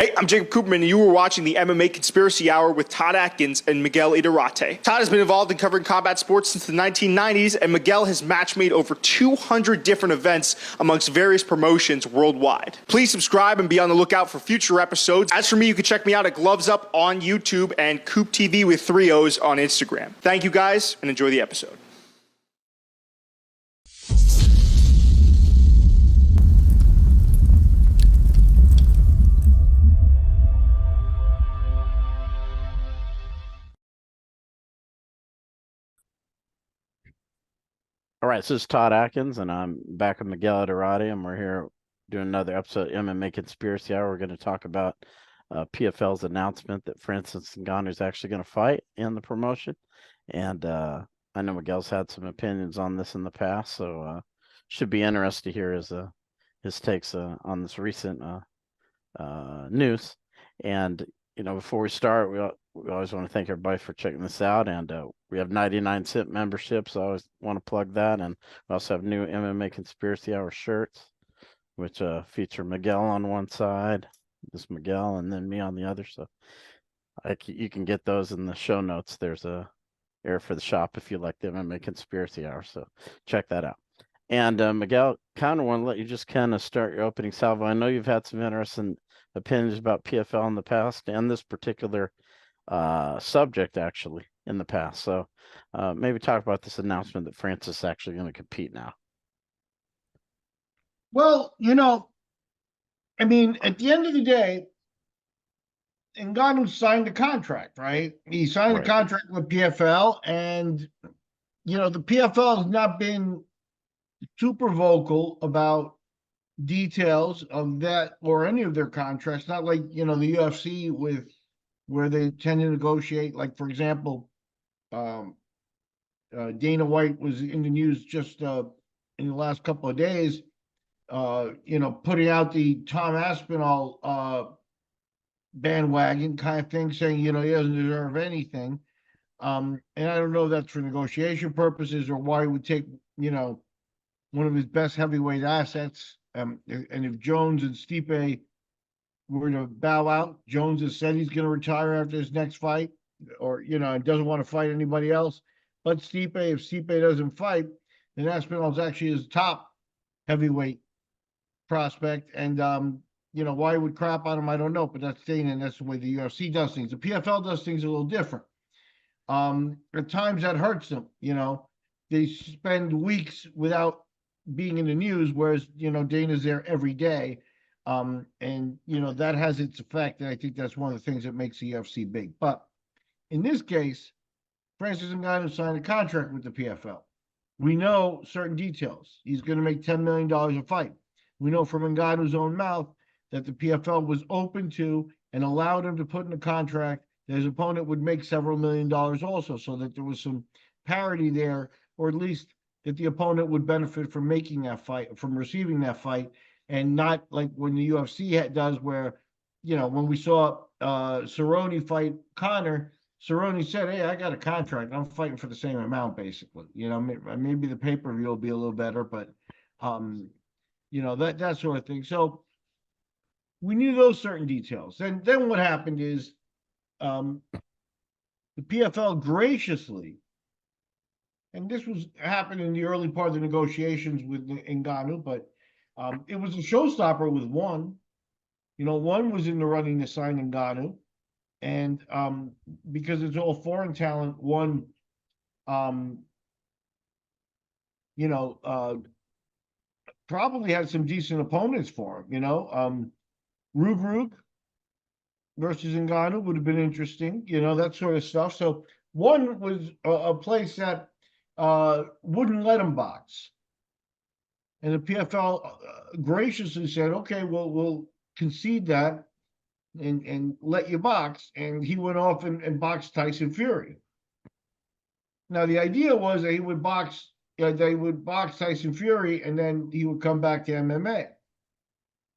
Hey, I'm Jacob Cooperman, and you were watching the MMA Conspiracy Hour with Todd Atkins and Miguel Iturrate. Todd has been involved in covering combat sports since the 1990s, and Miguel has match-made over 200 different events amongst various promotions worldwide. Please subscribe and be on the lookout for future episodes. As for me, you can check me out at Gloves Up on YouTube and Coop TV with 3 O's on Instagram. Thank you guys, and enjoy the episode. All right, so this is Todd Atkins, and I'm back with Miguel Iturrate, and we're here doing another episode of MMA Conspiracy Hour. We're going to talk about PFL's announcement that Francis Ngannou is actually going to fight in the promotion. And I know Miguel's had some opinions on this in the past, so should be interesting to hear his takes on this recent news. And before we start, we always want to thank everybody for checking this out. And we have 99-cent memberships. So I always want to plug that. And we also have new MMA Conspiracy Hour shirts, which feature Miguel on one side, this Miguel, and then me on the other. So you can get those in the show notes. There's a area for the shop if you like the MMA Conspiracy Hour. So check that out. And Miguel, kind of want to let you just kind of start your opening salvo. I know you've had some interesting opinions about PFL in the past and this particular subject actually in the past. So maybe talk about this announcement that Francis is actually going to compete now. Well, at the end of the day, Ngannou signed a contract, right? He signed a contract with PFL, and the PFL has not been super vocal about details of that or any of their contracts. Not like the UFC where they tend to negotiate. Like, for example, Dana White was in the news just in the last couple of days, putting out the Tom Aspinall bandwagon kind of thing, saying, he doesn't deserve anything. And I don't know if that's for negotiation purposes or why he would take, one of his best heavyweight assets. And if Jones and Stipe were to bow out, Jones has said he's going to retire after his next fight, or, doesn't want to fight anybody else. But if Stipe doesn't fight, then Aspinall's actually his top heavyweight prospect. And, why he would crap on him, I don't know, but that's Dana, and that's the way the UFC does things. The PFL does things a little different. At times that hurts them, they spend weeks without being in the news, whereas, Dana's there every day. And, that has its effect. And I think that's one of the things that makes the UFC big. But in this case, Francis Ngannou signed a contract with the PFL. We know certain details. He's going to make $10 million a fight. We know from Ngannou's own mouth that the PFL was open to and allowed him to put in a contract that his opponent would make several $1 million also, so that there was some parity there, or at least that the opponent would benefit from making that fight, from receiving that fight, and not like when the UFC does, where, when we saw Cerrone fight Conor, Cerrone said, "Hey, I got a contract. I'm fighting for the same amount, basically." Maybe the pay-per-view will be a little better, but that sort of thing. So we knew those certain details. Then what happened is the PFL graciously, and this was happening in the early part of the negotiations with Ngannou, but it was a showstopper with one. One was in the running to sign Ngannou, and because it's all foreign talent, one, probably had some decent opponents for him. Rug versus Ngannou would have been interesting, that sort of stuff. So one was a place that wouldn't let him box. And the PFL graciously said, "Okay, we'll concede that and let you box." And he went off and boxed Tyson Fury. Now, the idea was that they would box Tyson Fury, and then he would come back to MMA.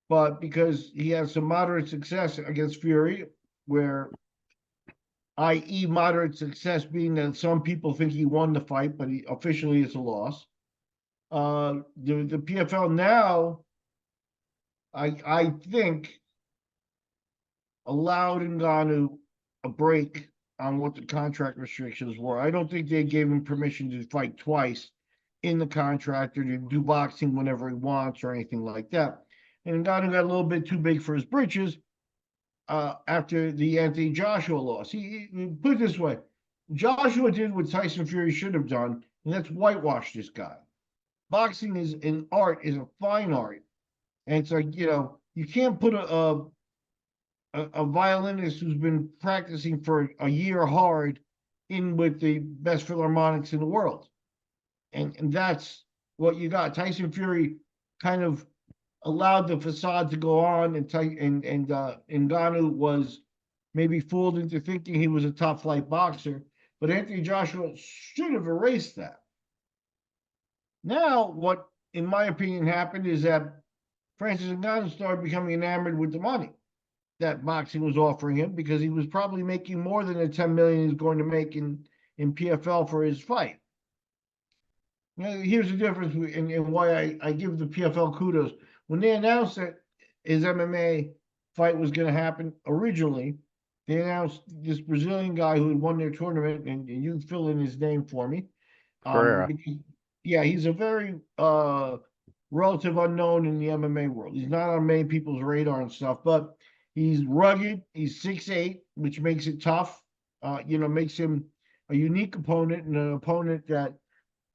But because he had some moderate success against Fury, where, i.e., moderate success being that some people think he won the fight, but officially it's a loss. The PFL now, I think, allowed Ngannou a break on what the contract restrictions were. I don't think they gave him permission to fight twice in the contract or to do boxing whenever he wants or anything like that. And Ngannou got a little bit too big for his britches after the Anthony Joshua loss. He put it this way: Joshua did what Tyson Fury should have done, and that's whitewash this guy. Boxing is an art, is a fine art, and it's like, you can't put a violinist who's been practicing for a year hard in with the best philharmonics in the world. And that's what you got. Tyson Fury kind of allowed the facade to go on, and Ngannou was maybe fooled into thinking he was a top flight boxer, but Anthony Joshua should have erased that. Now, what, in my opinion, happened is that Francis Ngannou started becoming enamored with the money that boxing was offering him, because he was probably making more than the 10 million he's going to make in PFL for his fight. Here's the difference and why I give the PFL kudos. When they announced that his MMA fight was going to happen originally, they announced this Brazilian guy who had won their tournament, and you fill in his name for me. Pereira. Yeah, he's a very relative unknown in the MMA world. He's not on many people's radar and stuff, but he's rugged. He's 6'8", which makes it tough. Makes him a unique opponent, and an opponent that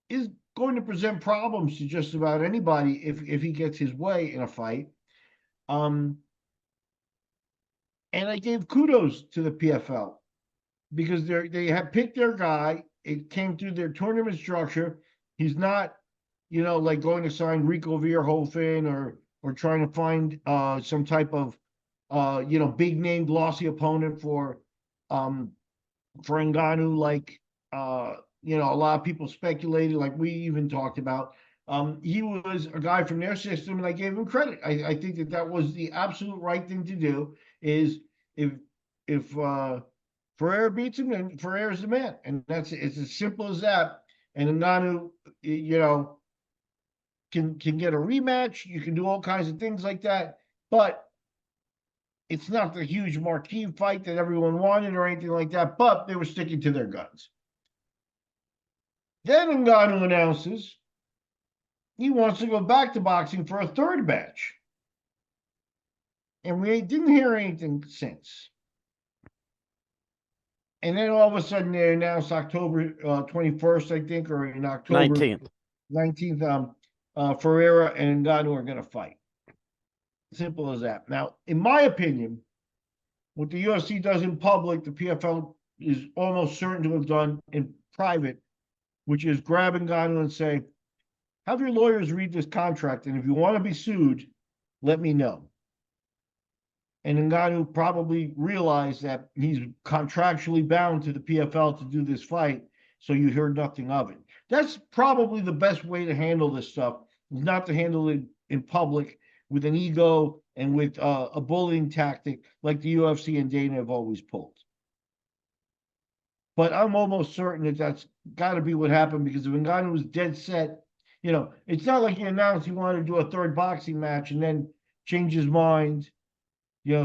is going to present problems to just about anybody if he gets his way in a fight. And I gave kudos to the PFL because they have picked their guy. It came through their tournament structure. He's not, like going to sign Rico Verhoeven or trying to find some type of big name glossy opponent for Ngannou, like a lot of people speculated, like we even talked about. He was a guy from their system, and I gave him credit. I think that was the absolute right thing to do. Is if Ferreira beats him, then Ferreira's the man, and it's as simple as that. And Ngannou, can get a rematch. You can do all kinds of things like that, but it's not the huge marquee fight that everyone wanted or anything like that. But they were sticking to their guns. Then Ngannou announces he wants to go back to boxing for a third match. And we didn't hear anything since. And then all of a sudden they announced October 21st, I think, or in October 19th, Ferreira and Ngannou are going to fight. Simple as that. Now, in my opinion, what the UFC does in public, the PFL is almost certain to have done in private, which is grab Ngannou and say, have your lawyers read this contract, and if you want to be sued, let me know. And Ngannou probably realized that he's contractually bound to the PFL to do this fight, so you hear nothing of it. That's probably the best way to handle this stuff, is not to handle it in public with an ego and with a bullying tactic like the UFC and Dana have always pulled. But I'm almost certain that that's got to be what happened, because if Ngannou was dead set, it's not like he announced he wanted to do a third boxing match and then change his mind,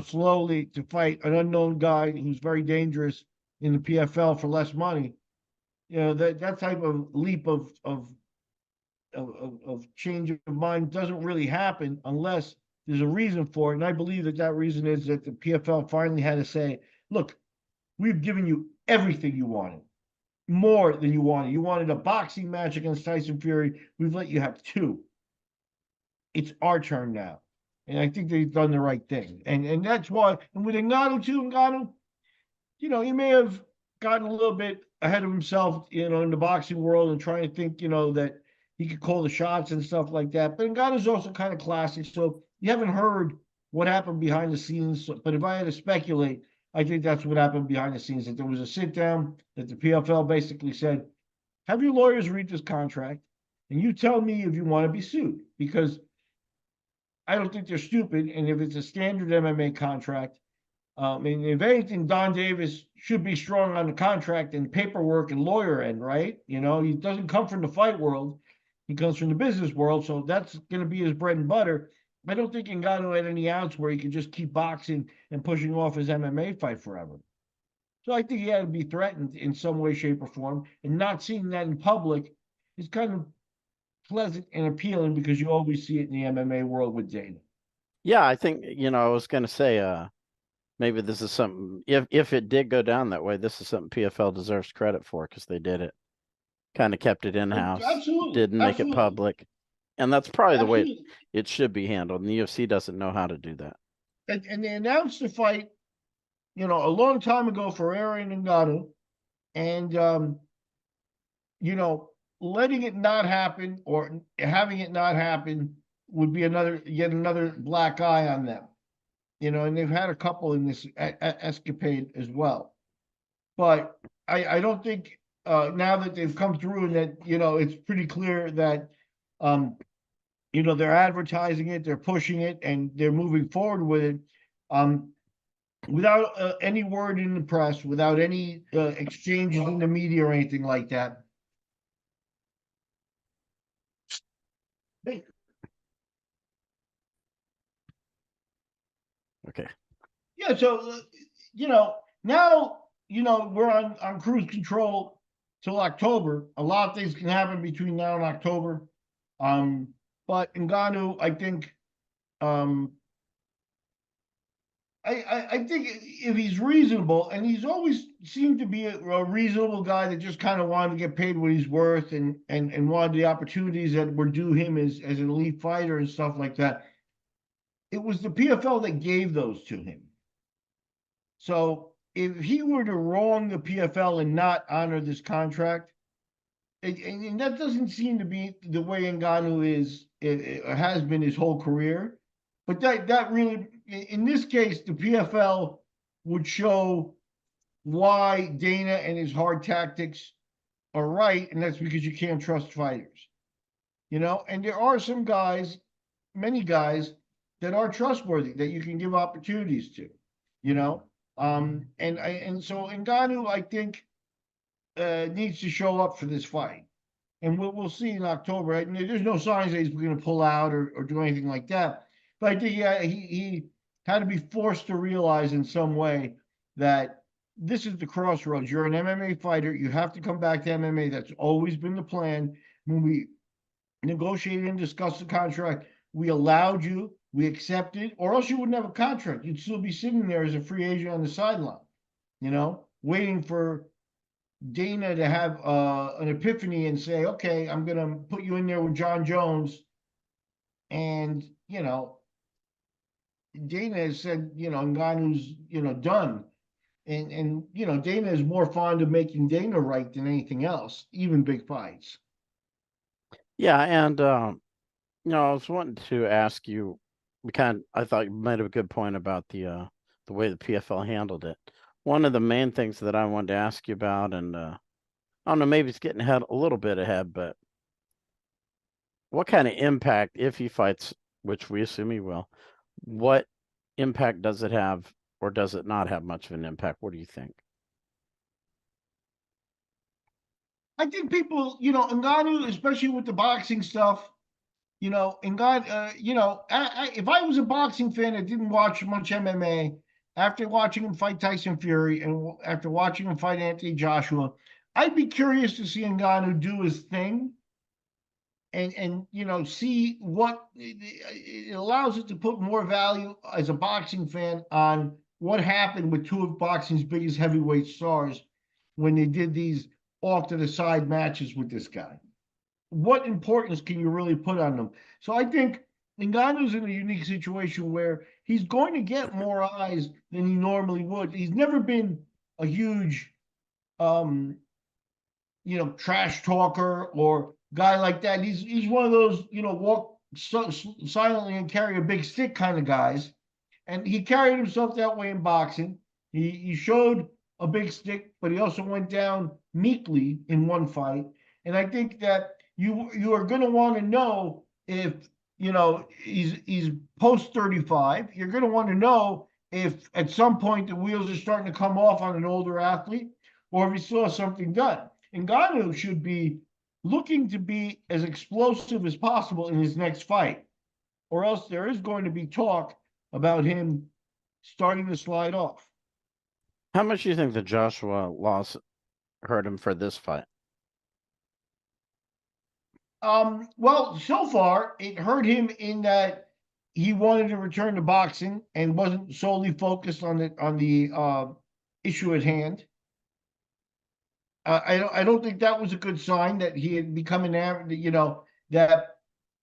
slowly to fight an unknown guy who's very dangerous in the PFL for less money. That type of leap of change of mind doesn't really happen unless there's a reason for it. And I believe that reason is that the PFL finally had to say, look, we've given you everything you wanted, more than you wanted. You wanted a boxing match against Tyson Fury. We've let you have 2. It's our turn now. And I think they've done the right thing. And that's why, and with Ngannou too, he may have gotten a little bit ahead of himself, in the boxing world, and trying to think, that he could call the shots and stuff like that. But Ngannou's also kind of classy. So you haven't heard what happened behind the scenes. But if I had to speculate, I think that's what happened behind the scenes, that there was a sit down, that the PFL basically said, have your lawyers read this contract, and you tell me if you want to be sued, because I don't think they're stupid. And if it's a standard MMA contract, and if anything, Don Davis should be strong on the contract and paperwork and lawyer end, right? He doesn't come from the fight world. He comes from the business world. So that's going to be his bread and butter. I don't think Ngannou had any outs where he could just keep boxing and pushing off his MMA fight forever. So I think he had to be threatened in some way, shape, or form. And not seeing that in public is kind of pleasant and appealing because you always see it in the MMA world with Dana. Yeah, I think, I was going to say, maybe this is something, if it did go down that way, this is something PFL deserves credit for because they did it, kind of kept it in-house, Absolutely. didn't make it Absolutely. public. And that's probably the way Absolutely. it should be handled. And the UFC doesn't know how to do that. And they announced the fight, a long time ago for Aaron and Ngannou. And, letting it not happen or having it not happen would be yet another black eye on them. And they've had a couple in this escapade as well. But I don't think now that they've come through and that, it's pretty clear that, they're advertising it, they're pushing it, and they're moving forward with it. Without any word in the press, without any exchanges in the media or anything like that. Okay. Yeah, so now we're on cruise control till October. A lot of things can happen between now and October. But Ngannou, I think, I think if he's reasonable, and he's always seemed to be a reasonable guy that just kind of wanted to get paid what he's worth and wanted the opportunities that were due him as an elite fighter and stuff like that. It was the PFL that gave those to him. So if he were to wrong the PFL and not honor this contract, and that doesn't seem to be the way Ngannou is, it has been his whole career. But that really, in this case, the PFL would show why Dana and his hard tactics are right, and that's because you can't trust fighters. And there are some guys, many guys, that are trustworthy that you can give opportunities to. And so Ngannou, I think, needs to show up for this fight. And we'll see in October. Right? And there's no signs that he's going to pull out or do anything like that. But I think he had to be forced to realize in some way that this is the crossroads. You're an MMA fighter. You have to come back to MMA. That's always been the plan. When we negotiated and discussed the contract, we allowed you, we accepted, or else you wouldn't have a contract. You'd still be sitting there as a free agent on the sideline, waiting for Dana to have an epiphany and say, okay, I'm going to put you in there with John Jones. And, Dana has said, Ngannou's, done. And Dana is more fond of making Dana right than anything else, even big fights. Yeah. And, I was wanting to ask you, I thought you made a good point about the way the PFL handled it. One of the main things that I wanted to ask you about, and I don't know, maybe it's getting a little bit ahead, but what kind of impact, if he fights, which we assume he will, what impact does it have, or does it not have much of an impact? What do you think? I think people, Ngannou, especially with the boxing stuff, and God, if I was a boxing fan that didn't watch much MMA, after watching him fight Tyson Fury and after watching him fight Anthony Joshua, I'd be curious to see Ngannou do his thing and see what it allows it to put more value as a boxing fan on what happened with two of boxing's biggest heavyweight stars when they did these off to the side matches with this guy. What importance can you really put on them? So I think Ngannou's in a unique situation where he's going to get more eyes than he normally would. He's never been a huge, trash talker or guy like that. He's one of those, walk silently and carry a big stick kind of guys. And he carried himself that way in boxing. He showed a big stick, but he also went down meekly in one fight. And I think that you are going to want to know if he's post 35. You're going to want to know if at some point the wheels are starting to come off on an older athlete, or if he still has something done. Ngannou should be looking to be as explosive as possible in his next fight, or else there is going to be talk about him starting to slide off. How much do you think the Joshua loss hurt him for this fight? Well, so far it hurt him in that he wanted to return to boxing and wasn't solely focused on the issue at hand. I don't think that was a good sign that he had become an average. That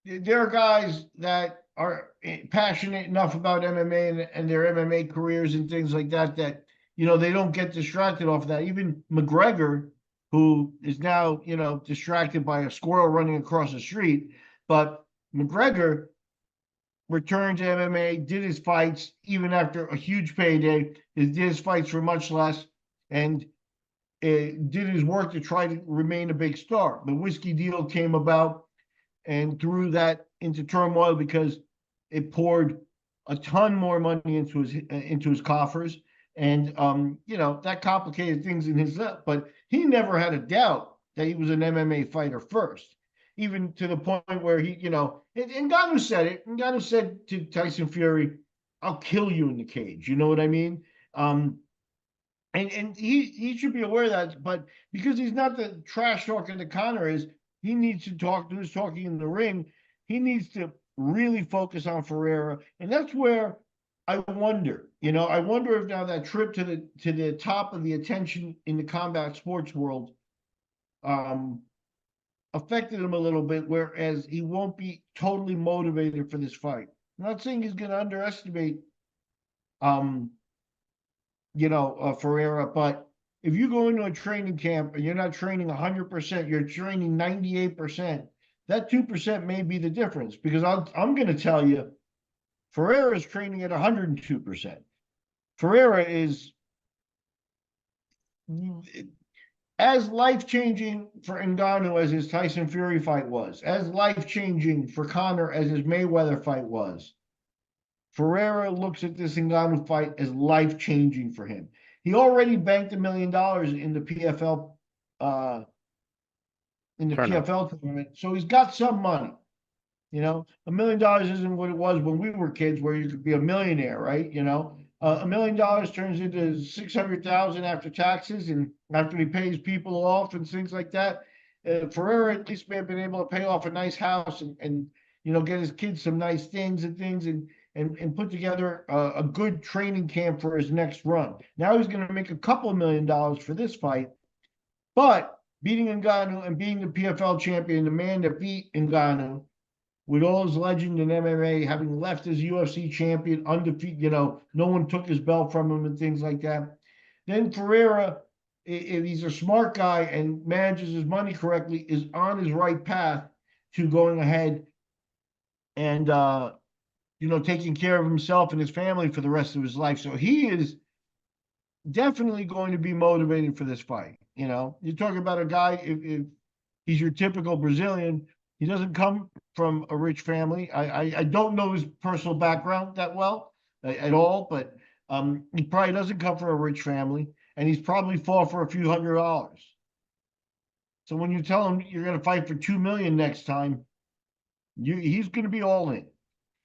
there are guys that are passionate enough about MMA and their MMA careers and things like that they don't get distracted off of that. Even McGregor, who is now distracted by a squirrel running across the street, but McGregor returned to MMA, did his fights even after a huge payday. Did his fights for much less, and did his work to try to remain a big star. The whiskey deal came about and threw that into turmoil because it poured a ton more money into his coffers, and that complicated things in his life. But he never had a doubt that he was an MMA fighter first, even to the point where he, and Ngannou said it. Ngannou said to Tyson Fury, "I'll kill you in the cage." You know what I mean? And he should be aware of that, but because he's not the trash talking that Conor is, he needs to do his talking in the ring. He needs to really focus on Ferreira, and that's where I wonder. I wonder if now that trip to the top of the attention in the combat sports world affected him a little bit, whereas he won't be totally motivated for this fight. I'm not saying he's going to underestimate Ferreira, but if you go into a training camp and you're not training 100%, you're training 98%, that 2% may be the difference, because I'm going to tell you, Ferreira is training at 102%. Ferreira is as life-changing for Ngannou as his Tyson Fury fight was, as life-changing for Conor as his Mayweather fight was. Ferreira looks at this Ngannou fight as life-changing for him. He already banked $1 million in the PFL tournament, so he's got some money. $1 million isn't what it was when we were kids, where you could be a millionaire, right? $1 million turns into $600,000 after taxes and after he pays people off and things like that. Ferreira at least may have been able to pay off a nice house and get his kids some nice things and put together a good training camp for his next run. Now he's going to make a couple $1 million for this fight, but beating Ngannou and being the PFL champion, the man that beat Ngannou, with all his legend in MMA, having left as UFC champion, undefeated, no one took his belt from him and things like that. Then Ferreira, if he's a smart guy and manages his money correctly, is on his right path to going ahead and taking care of himself and his family for the rest of his life. So he is definitely going to be motivated for this fight. You're talking about a guy, if he's your typical Brazilian, he doesn't come from a rich family. I don't know his personal background that well at all, but he probably doesn't come from a rich family, and he's probably fought for a few $100s. So when you tell him you're going to fight for $2 million next time, he's going to be all in.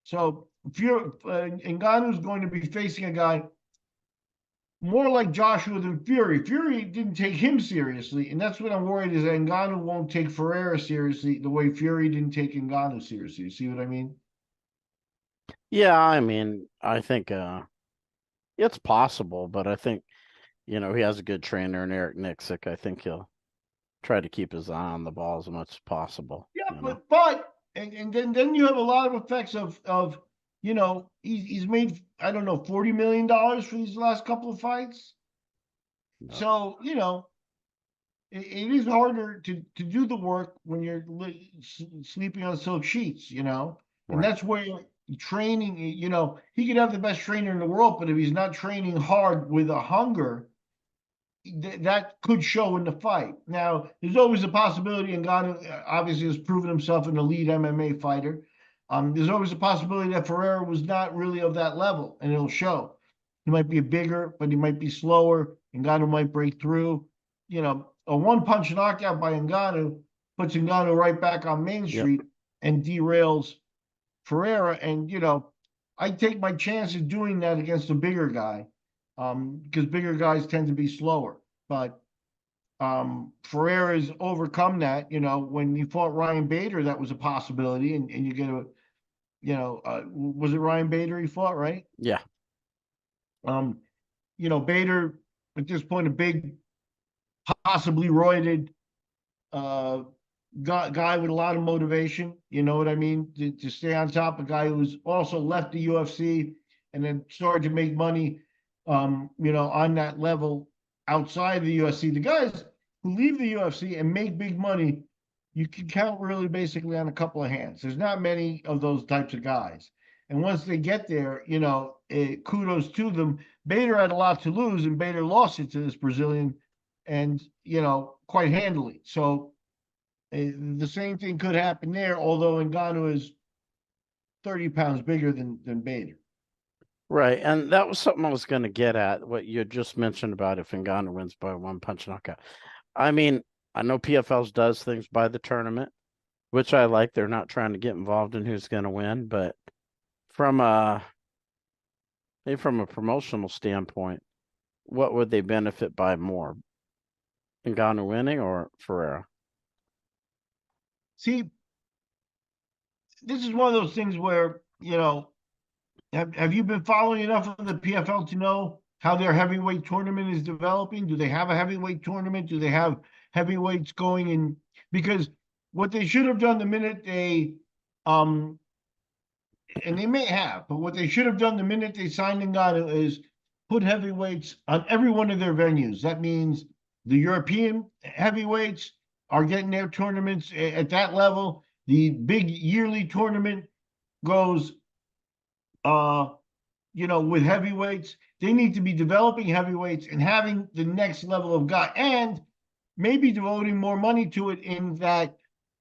So Ngannou's going to be facing a guy more like Joshua than Fury. Fury didn't take him seriously, and that's what I'm worried is that Ngannou won't take Ferreira seriously the way Fury didn't take Ngannou seriously. You see what I mean? Yeah, I think it's possible, but I think he has a good trainer in Eric Nixick. I think he'll try to keep his eye on the ball as much as possible. Yeah, but then you have a lot of effects of he's made, I don't know, $40 million for these last couple of fights. No. So, it is harder to do the work when you're sleeping on silk sheets, and right. That's where training, he could have the best trainer in the world, but if he's not training hard with a hunger, that could show in the fight. Now, there's always a possibility, Ngannou obviously has proven himself an elite MMA fighter. There's always a possibility that Ferreira was not really of that level, and it'll show. He might be bigger, but he might be slower. Ngannou might break through. A one-punch knockout by Ngannou puts Ngannou right back on Main Street and derails Ferreira, and I take my chances doing that against a bigger guy, because bigger guys tend to be slower. But Ferreira's overcome that. When he fought Ryan Bader, that was a possibility, and you get a, was it Ryan Bader he fought, right? Yeah. Bader at this point, a big, possibly roided guy with a lot of motivation. You know what I mean? To stay on top, a guy who's also left the UFC and then started to make money, on that level outside the UFC. The guys who leave the UFC and make big money, you can count really basically on a couple of hands. There's not many of those types of guys. And once they get there, kudos to them. Bader had a lot to lose, and Bader lost it to this Brazilian, and quite handily. So the same thing could happen there, although Ngannou is 30 pounds bigger than Bader. Right, and that was something I was going to get at, what you had just mentioned about if Ngannou wins by one punch knockout. I mean, I know PFLs does things by the tournament, which I like. They're not trying to get involved in who's going to win, but from a promotional standpoint, what would they benefit by more? Ngannou winning or Ferreira? See, this is one of those things where, have you been following enough of the PFL to know how their heavyweight tournament is developing? Do they have a heavyweight tournament? Do they have heavyweights going in? Because what they should have done the minute they, and they may have, but what they should have done the minute they signed Ngannou is put heavyweights on every one of their venues. That means the European heavyweights are getting their tournaments at that level. The big yearly tournament goes, with heavyweights. They need to be developing heavyweights and having the next level of guy, and maybe devoting more money to it, in that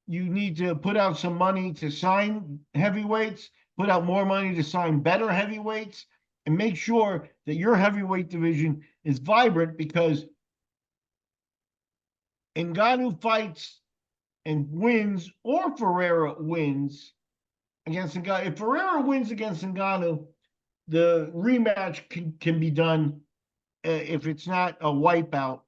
you need to put out some money to sign heavyweights, put out more money to sign better heavyweights, and make sure that your heavyweight division is vibrant, because Ngannou fights and wins, or Ferreira wins against Ngannou. If Ferreira wins against Ngannou, the rematch can be done, if it's not a wipeout.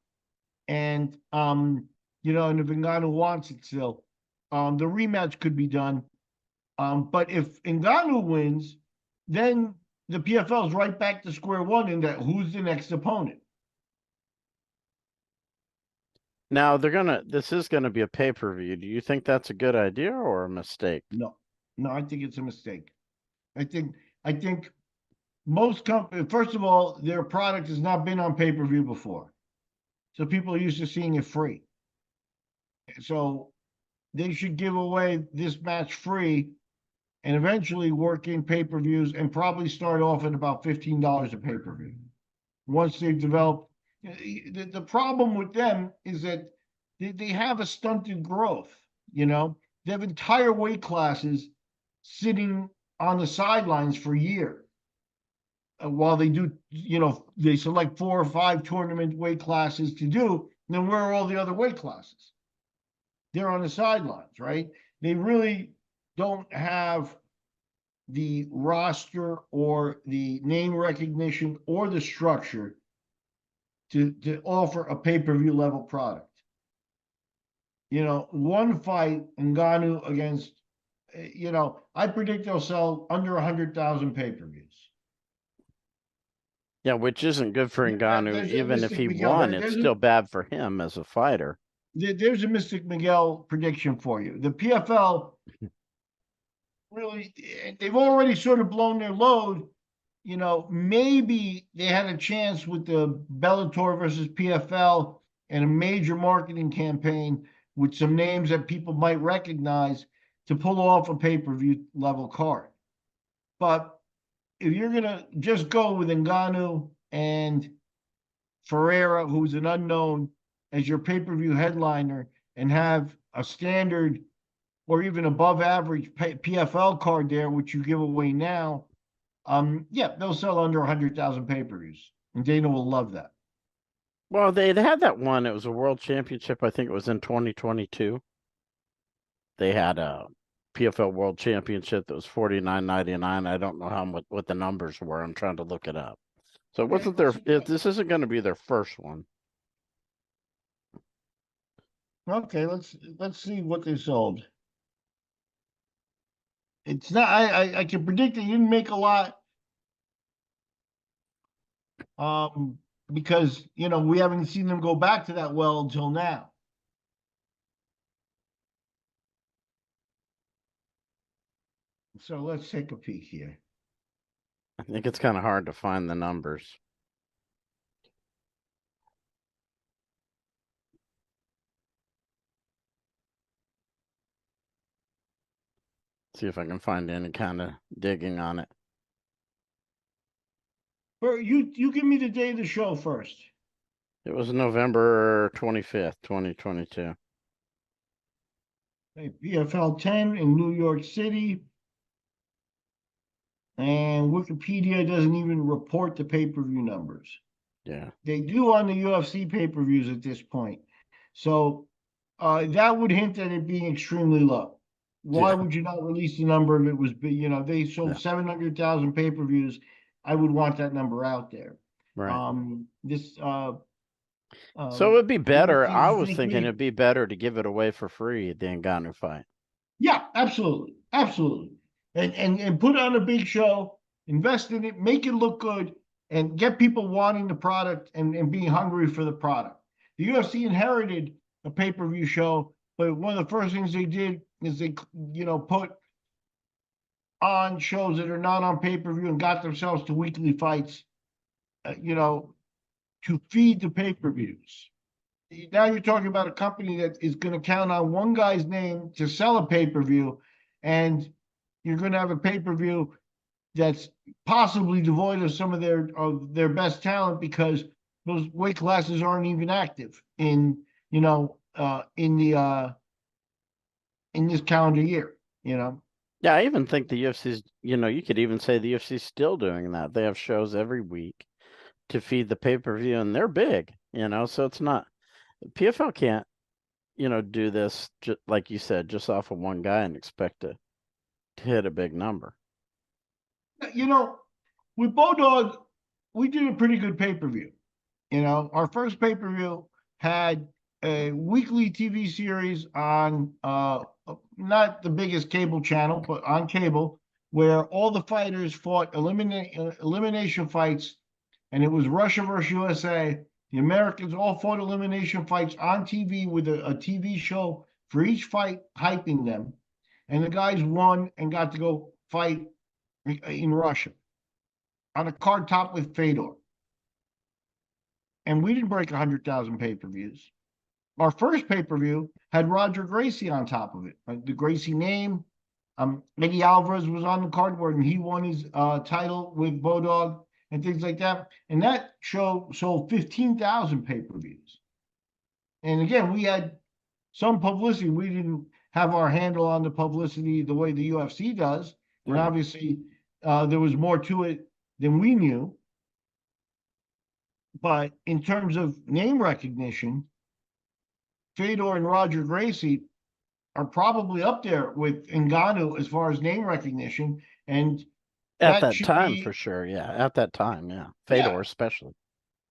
And, and if Ngannou wants it still, the rematch could be done. But if Ngannou wins, then the PFL is right back to square one in that who's the next opponent. Now this is gonna be a pay-per-view. Do you think that's a good idea or a mistake? No, I think it's a mistake. I think most companies, first of all, their product has not been on pay-per-view before. So people are used to seeing it free. So they should give away this match free, and eventually work in pay-per-views, and probably start off at about $15 a pay-per-view. Once they've developed, the problem with them is that they have a stunted growth. They have entire weight classes sitting on the sidelines for a year, while they do, they select 4 or 5 tournament weight classes to do. Then where are all the other weight classes? They're on the sidelines, right? They really don't have the roster or the name recognition or the structure to offer a pay-per-view level product. One fight, Ngannou against, I predict they'll sell under 100,000 pay-per-views. Yeah, which isn't good for Ngannou. Even if he won, it's still bad for him as a fighter. There's a Mystic Miguel prediction for you. The PFL really, they've already sort of blown their load. Maybe they had a chance with the Bellator versus PFL and a major marketing campaign with some names that people might recognize to pull off a pay-per-view level card. But if you're going to just go with Ngannou and Ferreira, who's an unknown, as your pay-per-view headliner, and have a standard or even above average PFL card there, which you give away now, they'll sell under 100,000 pay-per-views, and Dana will love that. Well, they had that one. It was a world championship. I think it was in 2022. They had PFL World Championship that was $49.99. I don't know what the numbers were. I'm trying to look it up. So it wasn't this isn't going to be their first one. Okay, let's see what they sold. It's not. I can predict that you didn't make a lot. Because we haven't seen them go back to that well until now. So let's take a peek here. I think it's kind of hard to find the numbers. See if I can find any kind of digging on it. You give me the day of the show first. It was November 25th, 2022. Okay, PFL 10 in New York City. And Wikipedia doesn't even report the pay-per-view numbers. Yeah. They do on the UFC pay-per-views at this point. So that would hint at it being extremely low. Why would you not release the number if it was, they sold 700,000 pay-per-views. I would want that number out there. Right. So it would be better. I was thinking it'd be better to give it away for free at the Ngannou fight. Yeah, absolutely. Absolutely. And put on a big show, invest in it, make it look good, and get people wanting the product and being hungry for the product. The UFC inherited a pay-per-view show, but one of the first things they did is they, put on shows that are not on pay-per-view and got themselves to weekly fights, to feed the pay-per-views. Now you're talking about a company that is going to count on one guy's name to sell a pay-per-view, and you're going to have a pay-per-view that's possibly devoid of some of their best talent because those weight classes aren't even active in this calendar year. Yeah, I even think the UFC's, you could even say the UFC's still doing that. They have shows every week to feed the pay-per-view, and they're big, so it's not, PFL can't, do this, just like you said, just off of one guy and expect to hit a big number. With Bodog, we did a pretty good pay-per-view. Our first pay-per-view had a weekly TV series on not the biggest cable channel, but on cable, where all the fighters fought elimination fights, and it was Russia versus USA. The Americans all fought elimination fights on TV with a TV show for each fight, hyping them. And the guys won and got to go fight in Russia on a card top with Fedor. And we didn't break 100,000 pay-per-views. Our first pay-per-view had Roger Gracie on top of it. The Gracie name. Eddie Alvarez was on the card where he won his title with Bodog and things like that. And that show sold 15,000 pay-per-views. And again, we had some publicity. We didn't have our handle on the publicity the way the UFC does. And obviously, there was more to it than we knew. But in terms of name recognition, Fedor and Roger Gracie are probably up there with Ngannou as far as name recognition. And at that time, for sure. Yeah. At that time. Yeah. Fedor, especially.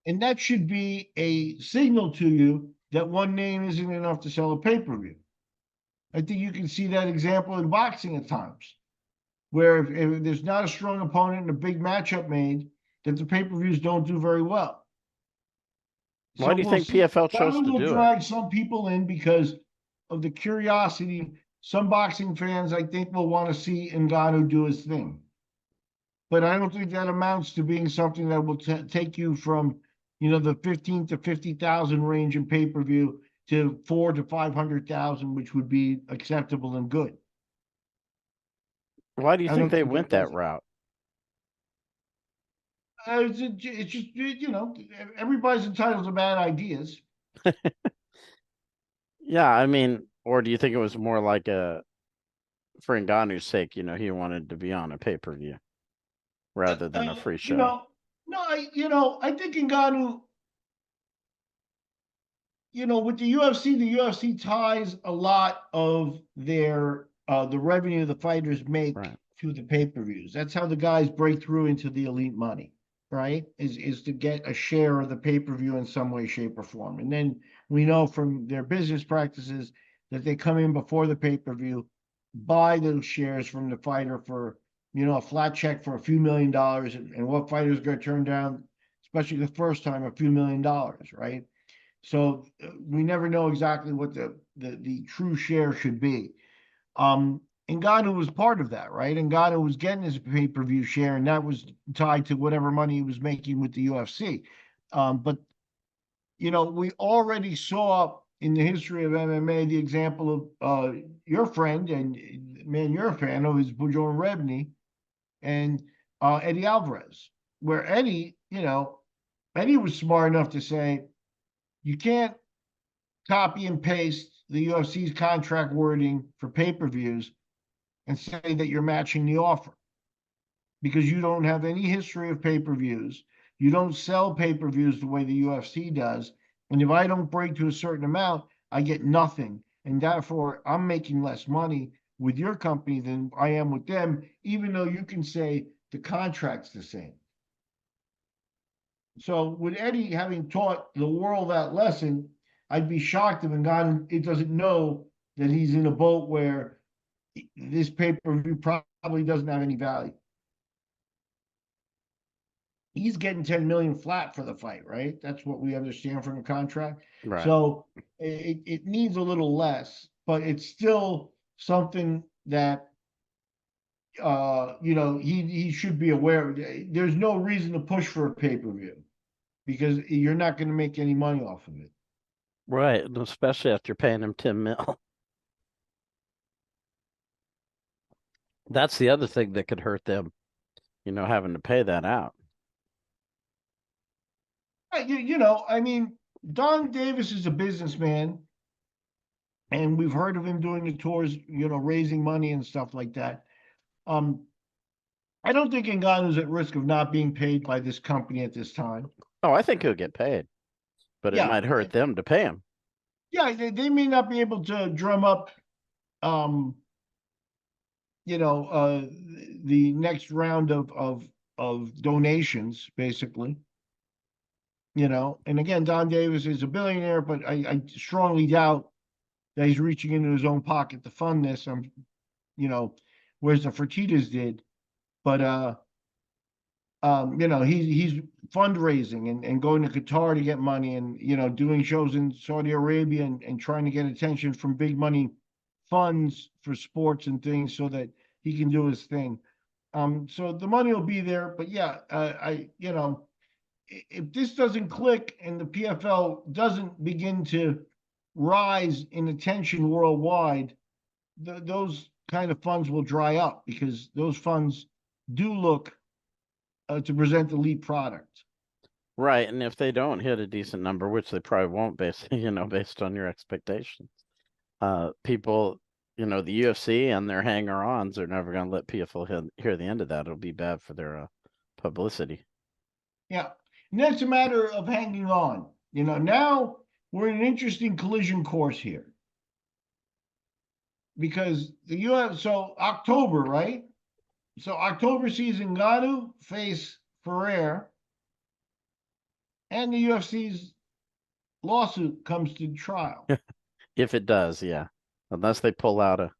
And that should be a signal to you that one name isn't enough to sell a pay-per-view. I think you can see that example in boxing at times, where if there's not a strong opponent and a big matchup made, that the pay-per-views don't do very well. Why do you think PFL chose to do it? Drag some people in because of the curiosity. Some boxing fans, I think, will want to see Ngannou do his thing. But I don't think that amounts to being something that will take you from, the 15 to 50,000 range in pay-per-view to 400 to 500,000, which would be acceptable and good. Why do you think they went that route? It's just, everybody's entitled to bad ideas. Yeah, I mean, or do you think it was more like for Ngannou's sake, he wanted to be on a pay-per-view rather than a free show? I think Ngannou, with the UFC ties a lot of their the revenue the fighters make Right. to the pay-per-views. That's how the guys break through into the elite money, right? Is to get a share of the pay-per-view in some way, shape, or form. And then we know from their business practices that they come in before the pay-per-view, buy those shares from the fighter for, a flat check for a few $1 million. And what fighters going to turn down, especially the first time, a few $1 million, right? So we never know exactly what the true share should be. Ngannou was part of that, right? Ngannou was getting his pay-per-view share, and that was tied to whatever money he was making with the UFC. But we already saw in the history of MMA the example of your friend, and man, you're a fan of, is Bojan Rebny and Eddie Alvarez, where Eddie was smart enough to say, you can't copy and paste the UFC's contract wording for pay-per-views and say that you're matching the offer, because you don't have any history of pay-per-views. You don't sell pay-per-views the way the UFC does. And if I don't break to a certain amount, I get nothing. And therefore, I'm making less money with your company than I am with them, even though you can say the contract's the same. So with Eddie having taught the world that lesson, I'd be shocked if it doesn't know that he's in a boat where this pay-per-view probably doesn't have any value. He's getting 10 million flat for the fight, right? That's what we understand from the contract. Right. So it needs a little less, but it's still something that he should be aware of. There's no reason to push for a pay-per-view because you're not going to make any money off of it. Right. And especially after paying him 10 mil. That's the other thing that could hurt them, having to pay that out. I mean, Don Davis is a businessman, and we've heard of him doing the tours, raising money and stuff like that. I don't think Ngannou's at risk of not being paid by this company at this time. Oh, I think he'll get paid, but it might hurt them to pay him. Yeah, they may not be able to drum up, the next round of donations, basically. And again, Don Davis is a billionaire, but I strongly doubt that he's reaching into his own pocket to fund this. Whereas the Fertittas did. But he's fundraising and going to Qatar to get money, and doing shows in Saudi Arabia and trying to get attention from big money funds for sports and things so that he can do his thing. So the money will be there, but yeah, if this doesn't click and the PFL doesn't begin to rise in attention worldwide, those kind of funds will dry up, because those funds do look to present the lead product. Right. And if they don't hit a decent number, which they probably won't, based on your expectations, people, the UFC and their hanger-ons are never going to let PFL hear the end of that. It'll be bad for their publicity. Yeah. And that's a matter of hanging on. Now we're in an interesting collision course here. Because so October, right? So October sees Ngannou face Ferrer, and the UFC's lawsuit comes to trial. If it does, yeah. Unless they pull out a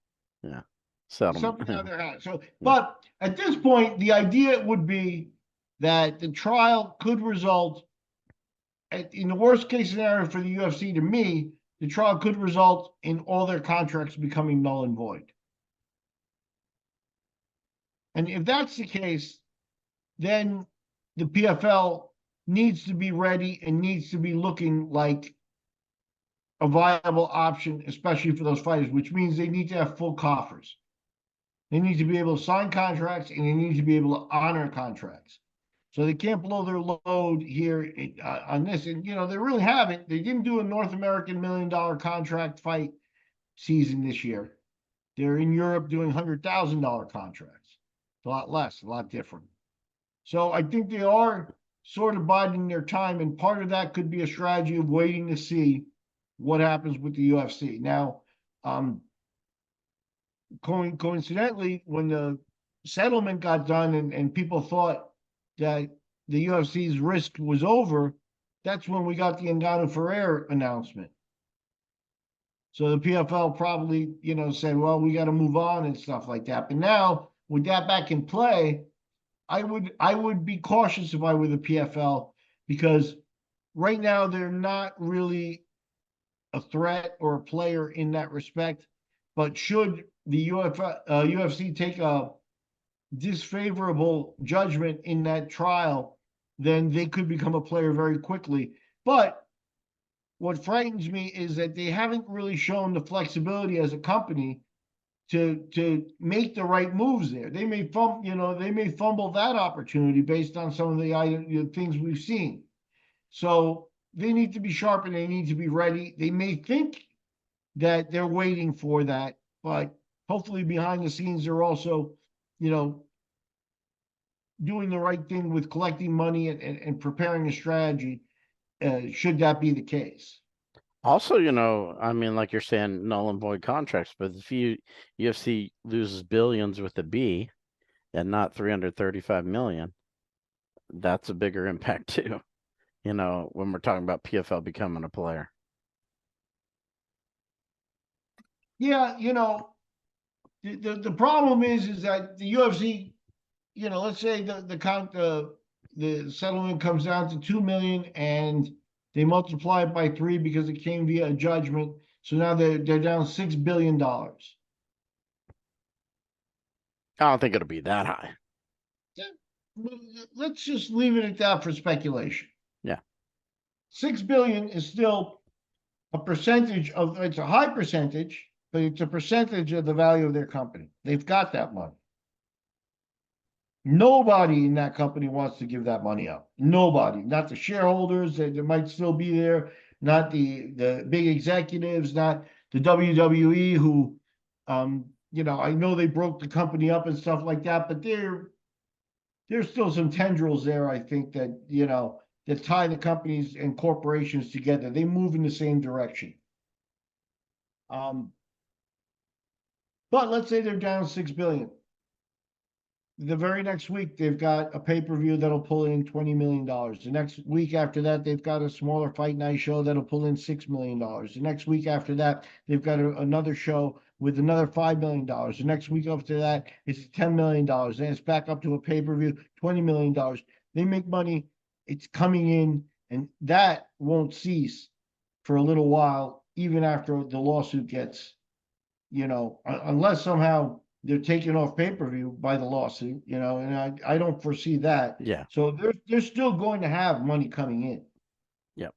settlement. Something out of their hat. So, but at this point, the idea would be that the trial could result, in the worst case scenario for the UFC, to me, the trial could result in all their contracts becoming null and void. And if that's the case, then the PFL needs to be ready and needs to be looking like a viable option, especially for those fighters, which means they need to have full coffers. They need to be able to sign contracts, and they need to be able to honor contracts. So they can't blow their load here on this. And, they really haven't. They didn't do a North American $1 million contract fight season this year. They're in Europe doing $100,000 contracts. A lot less, a lot different. So I think they are sort of biding their time, and part of that could be a strategy of waiting to see what happens with the UFC. Now, coincidentally, when the settlement got done and people thought that the UFC's risk was over, that's when we got the Ngannou Ferrer announcement. So the PFL probably, said, well, we got to move on and stuff like that. But now with that back in play, I would be cautious if I were the PFL, because right now they're not really a threat or a player in that respect. But should the UFC take a disfavorable judgment in that trial, then they could become a player very quickly. But what frightens me is that they haven't really shown the flexibility as a company to make the right moves there. They may fumble that opportunity based on some of the things we've seen. So they need to be sharp and they need to be ready. They may think that they're waiting for that, but hopefully behind the scenes they're also, doing the right thing with collecting money and preparing a strategy, should that be the case. Also, I mean, like you're saying, null and void contracts, but if UFC loses billions with a B and not 335 million, that's a bigger impact too. When we're talking about PFL becoming a player. Yeah, the problem is that the UFC, let's say the settlement comes down to 2 million and they multiply it by 3 because it came via a judgment. So now they're down $6 billion. I don't think it'll be that high. Let's just leave it at that for speculation. Yeah. 6 billion is still a percentage of, it's a high percentage, but it's a percentage of the value of their company. They've got that money. Nobody in that company wants to give that money up. Nobody, not the shareholders that might still be there, not the big executives, not the WWE who, I know they broke the company up and stuff like that, but there's still some tendrils there, I think, that, that tie the companies and corporations together. They move in the same direction. But let's say they're down 6 billion. The very next week, they've got a pay-per-view that'll pull in $20 million. The next week after that, they've got a smaller fight night show that'll pull in $6 million. The next week after that, they've got another show with another $5 million. The next week after that, it's $10 million. Then it's back up to a pay-per-view, $20 million. They make money. It's coming in, and that won't cease for a little while, even after the lawsuit gets, unless somehow they're taken off pay-per-view by the lawsuit, and I don't foresee that. Yeah. So they're still going to have money coming in. Yep.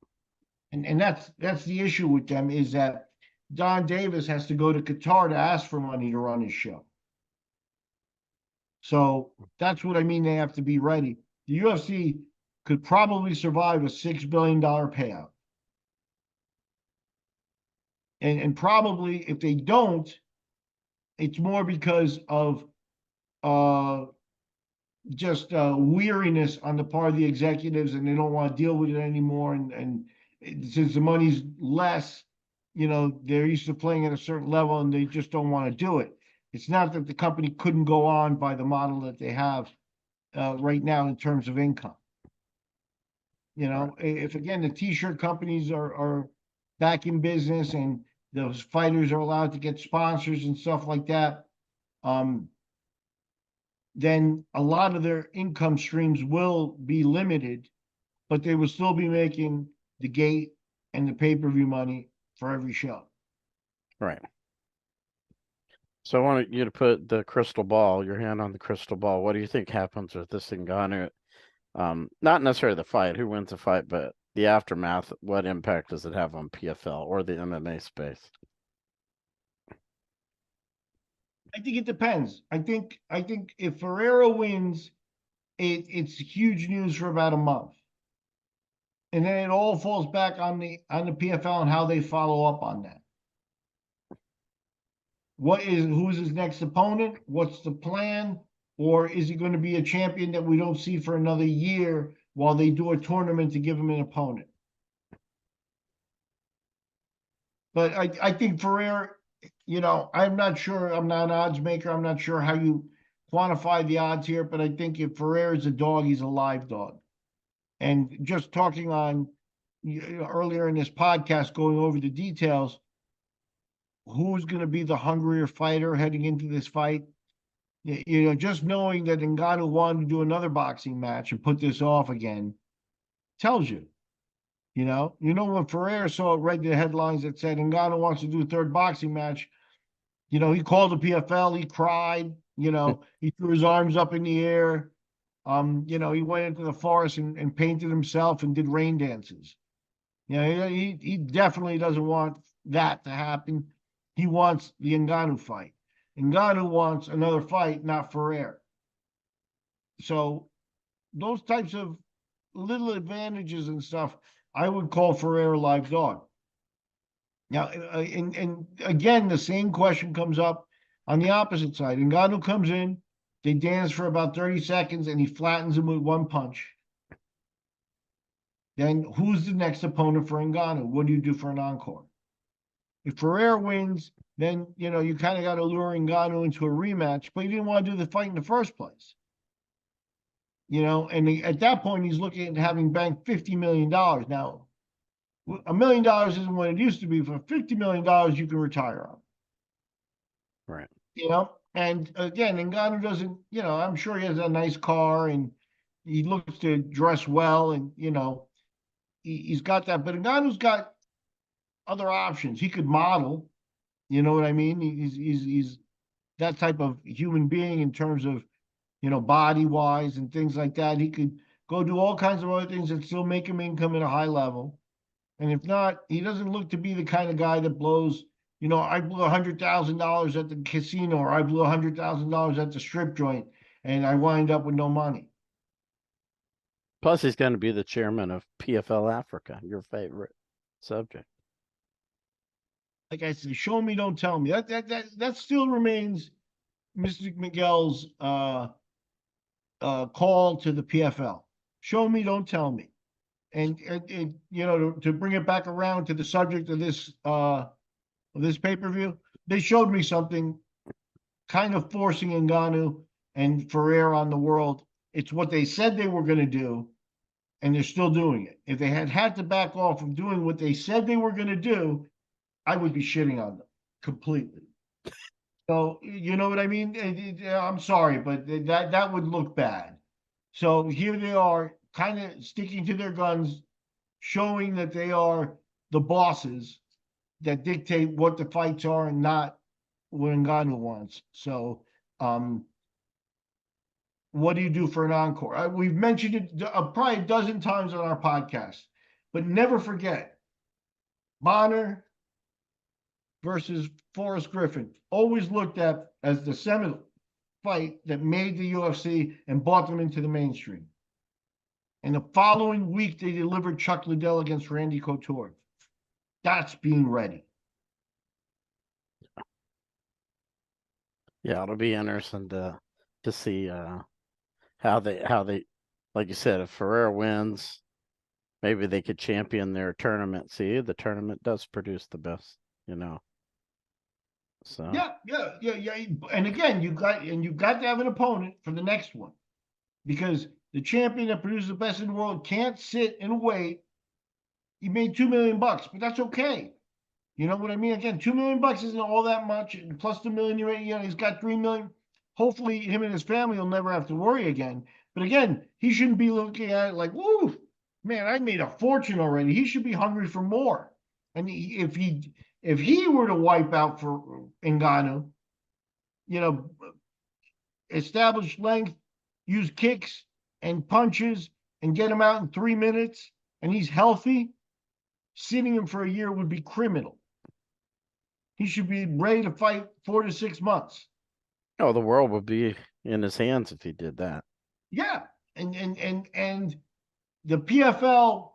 And that's the issue with them, is that Don Davis has to go to Qatar to ask for money to run his show. So that's what I mean. They have to be ready. The UFC could probably survive a $6 billion payout. And probably if they don't, it's more because of just weariness on the part of the executives, and they don't want to deal with it anymore. And since the money's less, they're used to playing at a certain level, and they just don't want to do it. It's not that the company couldn't go on by the model that they have right now in terms of income. Right. If again the T-shirt companies are back in business and those fighters are allowed to get sponsors and stuff like that, then a lot of their income streams will be limited, but they will still be making the gate and the pay-per-view money for every show. Right. So I want you to put your hand on the crystal ball. What do you think happens with this Ngannou? Not necessarily the fight, who wins the fight, but the aftermath. What impact does it have on PFL or the MMA space? I think it depends. I think if Ferreira wins, it's huge news for about a month, and then it all falls back on the PFL and how they follow up on that. Who's his next opponent? What's the plan? Or is he going to be a champion that we don't see for another year while they do a tournament to give him an opponent? But I think Ferreira, I'm not sure. I'm not an odds maker. I'm not sure how you quantify the odds here, but I think if Ferrer is a dog, he's a live dog. And just talking on earlier in this podcast, going over the details, who's going to be the hungrier fighter heading into this fight? Just knowing that Ngannou wanted to do another boxing match and put this off again tells you. When Ferrer read the headlines that said Ngannou wants to do a third boxing match, he called the PFL, he cried, he threw his arms up in the air. He went into the forest and painted himself and did rain dances. He definitely doesn't want that to happen. He wants the Ngannou fight. Ngannou wants another fight, not Ferrer. So those types of little advantages and stuff, I would call Ferrer a live dog. Now, and again, the same question comes up on the opposite side. Ngannou comes in, they dance for about 30 seconds, and he flattens him with one punch. Then who's the next opponent for Ngannou? What do you do for an encore? If Ferrer wins, then, you kind of got to lure Ngannou into a rematch, but you didn't want to do the fight in the first place. And at that point, he's looking at having banked $50 million. Now, $1 million isn't what it used to be. For $50 million, you can retire on. Right. And again, Ngannou doesn't, I'm sure he has a nice car and he looks to dress well and, he's got that. But Ngannou's got other options. He could model, you know what I mean? He's that type of human being in terms of, body wise and things like that. He could go do all kinds of other things that still make him income at a high level. And if not, he doesn't look to be the kind of guy that blows, I blew $100,000 at the casino, or I blew $100,000 at the strip joint, and I wind up with no money. Plus, he's going to be the chairman of PFL Africa, your favorite subject. Like I said, show me, don't tell me. That still remains Mr. Miguel's call to the PFL. Show me, don't tell me. And to bring it back around to the subject of this pay-per-view, they showed me something kind of forcing Ngannou and Ferrer on the world. It's what they said they were going to do, and they're still doing it. If they had to back off of doing what they said they were going to do, I would be shitting on them completely. So, you know what I mean? I'm sorry, but that would look bad. So here they are, kind of sticking to their guns, showing that they are the bosses that dictate what the fights are and not what Ngannou wants. So, what do you do for an encore? We've mentioned it probably a dozen times on our podcast, but never forget Bonner versus Forrest Griffin, always looked at as the seminal fight that made the UFC and brought them into the mainstream. And the following week, they delivered Chuck Liddell against Randy Couture. That's being ready. Yeah, it'll be interesting to see how they like you said, if Ferrer wins, maybe they could champion their tournament. See, the tournament does produce the best, So yeah. And again, you've got to have an opponent for the next one, because the champion that produces the best in the world can't sit and wait. He made $2 million, but that's okay. You know what I mean? Again, $2 million isn't all that much. Plus the million, he's got $3 million. Hopefully, him and his family will never have to worry again. But again, he shouldn't be looking at it like, "Woo, man, I made a fortune already." He should be hungry for more. And if he were to wipe out for Ngannou, establish length, use kicks and punches, and get him out in 3 minutes, and he's healthy, sitting him for a year would be criminal. He should be ready to fight 4 to 6 months. Oh, the world would be in his hands if he did that. Yeah, and the PFL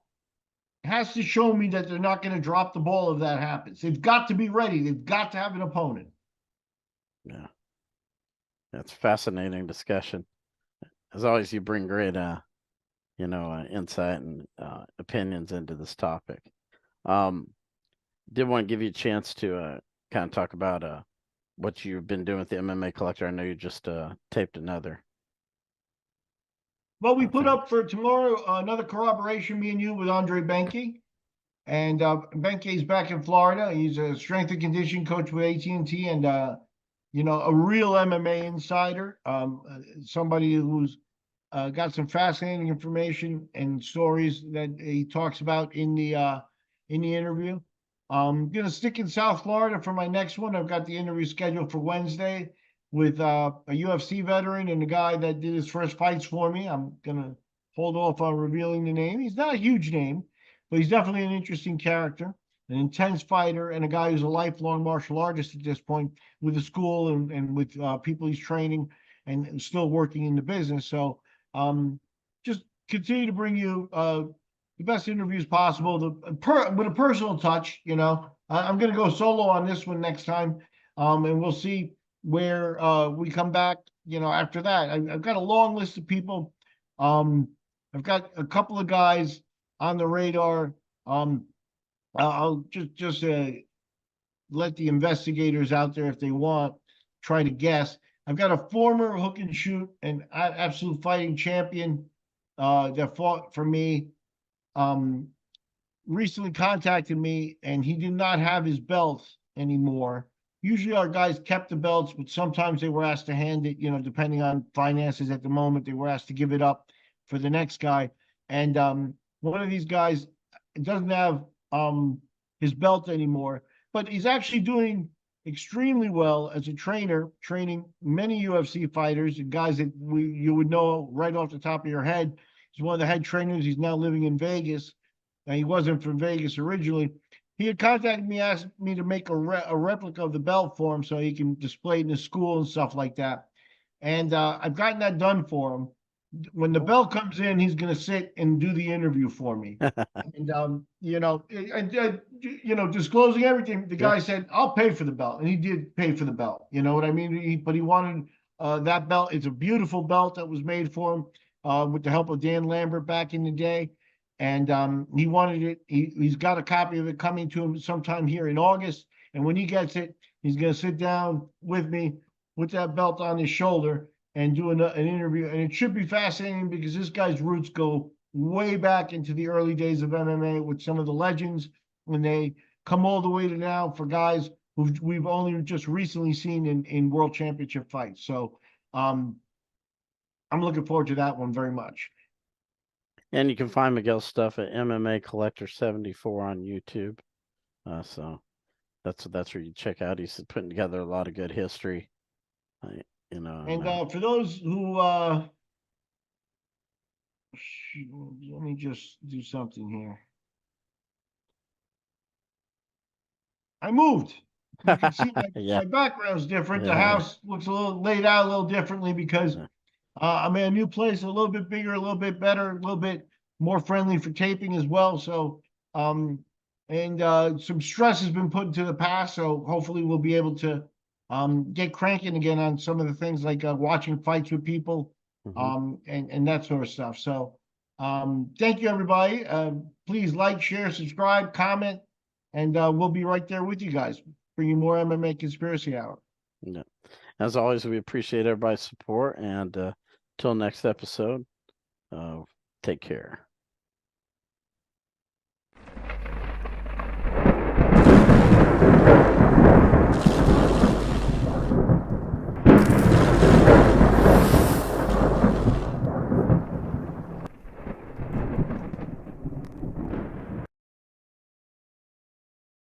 has to show me that they're not going to drop the ball if that happens. They've got to be ready. They've got to have an opponent. Yeah, that's a fascinating discussion. As always, you bring great, insight and opinions into this topic. Did want to give you a chance to kind of talk about what you've been doing with the MMA Collector. I know you just taped another. Well, we put thing. up for tomorrow another corroboration, me and you, with Andre Benke. And Benke's back in Florida. He's a strength and conditioning coach with AT&T, and a real MMA insider. Somebody who's got some fascinating information and stories that he talks about in the interview. I'm gonna stick in South Florida for my next one. I've got the interview scheduled for Wednesday with a UFC veteran and a guy that did his first fights for me. I'm gonna hold off on revealing the name. He's not a huge name, but he's definitely an interesting character, an intense fighter, and a guy who's a lifelong martial artist at this point, with the school and with people he's training and still working in the business. So just continue to bring you the best interviews possible, with a personal touch. I'm going to go solo on this one next time, and we'll see where we come back. After that, I've got a long list of people. I've got a couple of guys on the radar. I'll just let the investigators out there, if they want, try to guess. I've got a former hook and shoot and absolute fighting champion that fought for me. Recently contacted me, and he did not have his belts anymore. Usually our guys kept the belts, but sometimes they were asked to hand it, depending on finances at the moment, they were asked to give it up for the next guy. And one of these guys doesn't have his belt anymore, but he's actually doing extremely well as a trainer, training many UFC fighters and guys that you would know right off the top of your head. He's one of the head trainers. He's now living in Vegas. And he wasn't from Vegas originally. He had contacted me, asked me to make a replica of the belt for him so he can display it in his school and stuff like that. And I've gotten that done for him. When the belt comes in, he's going to sit and do the interview for me. And disclosing everything, the guy said, "I'll pay for the belt," and he did pay for the belt. You know what I mean? But he wanted that belt. It's a beautiful belt that was made for him with the help of Dan Lambert back in the day, and he wanted it. He's got a copy of it coming to him sometime here in August, and when he gets it, he's going to sit down with me with that belt on his shoulder and do an interview. And it should be fascinating because this guy's roots go way back into the early days of MMA with some of the legends, when they come all the way to now for guys who we've only just recently seen in world championship fights. So I'm looking forward to that one very much. And you can find Miguel's stuff at MMA Collector 74 on YouTube. So that's where you check out. He's putting together a lot of good history. And for those who let me just do something here. I moved. You can see my background's different. The house looks a little laid out a little differently because I'm in a new place, a little bit bigger, a little bit better, a little bit more friendly for taping as well. So some stress has been put into the past. So hopefully we'll be able to get cranking again on some of the things like watching fights with people, and that sort of stuff. So thank you, everybody. Please like, share, subscribe, comment, and we'll be right there with you guys, bringing more MMA Conspiracy Hour. Yeah. As always, we appreciate everybody's support, and till next episode, take care.